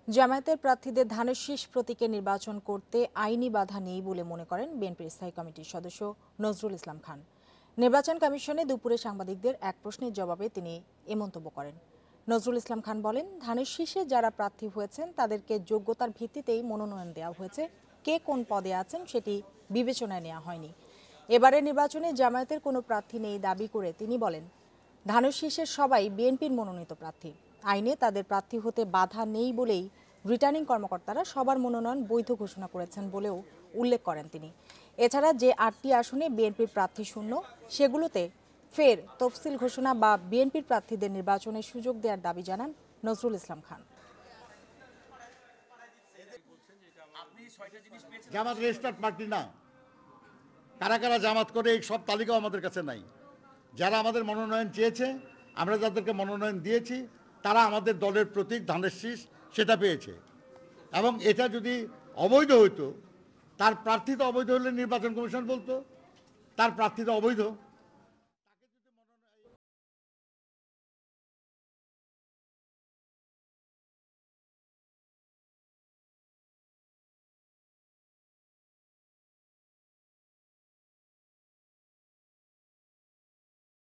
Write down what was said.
জামায়াতের প্রার্থীদের ধানের শীষ প্রতীকে নির্বাচন করতে আইনি বাধা নেই বলে মনে করেন বিএনপির স্থায়ী কমিটির সদস্য নজরুল ইসলাম খান। নির্বাচন কমিশনে দুপুরে সাংবাদিকদের এক প্রশ্নের জবাবে তিনি এ মন্তব্য করেন। নজরুল ইসলাম খান বলেন, ধানের শীষে যারা প্রার্থী হয়েছেন তাদেরকে যোগ্যতার ভিত্তিতেই মনোনয়ন দেওয়া হয়েছে। কে কোন পদে আছেন সেটি বিবেচনায় নেওয়া হয়নি। এবারের নির্বাচনে জামায়াতের কোনো প্রার্থী নেই দাবি করে তিনি বলেন, ধানের শীষের সবাই বিএনপির মনোনীত প্রার্থী। আইনে তাদের প্রার্থী হতে বাধা নেই বলেই রিটার্নিং কর্মকর্তারা সবার মনোনয়ন বৈধ ঘোষণা করেছেন বলেও উল্লেখ করেন তিনি। এছাড়া যে ৮টি আসনে বিএনপির প্রার্থী শূন্য, সেগুলোতে ফের তফসিল ঘোষণা বা বিএনপির প্রার্থীদের নির্বাচনের সুযোগ দেওয়ার দাবি জানান নজরুল ইসলাম খান। জামাত রেজিস্টার্ড পার্টি না, কারা কারা জামাত করে এই সব তালিকাও আমাদের কাছে নাই। যারা আমাদের মনোনয়ন চেয়েছে, আমরা যাদেরকে মনোনয়ন দিয়েছি, তারা আমাদের দলের প্রতীক ধানের শীষ সেটা পেয়েছে। এবং এটা যদি অবৈধ হইতো, তার প্রার্থী তো অবৈধ হলে নির্বাচন কমিশন বলতো তার প্রার্থী তো অবৈধ।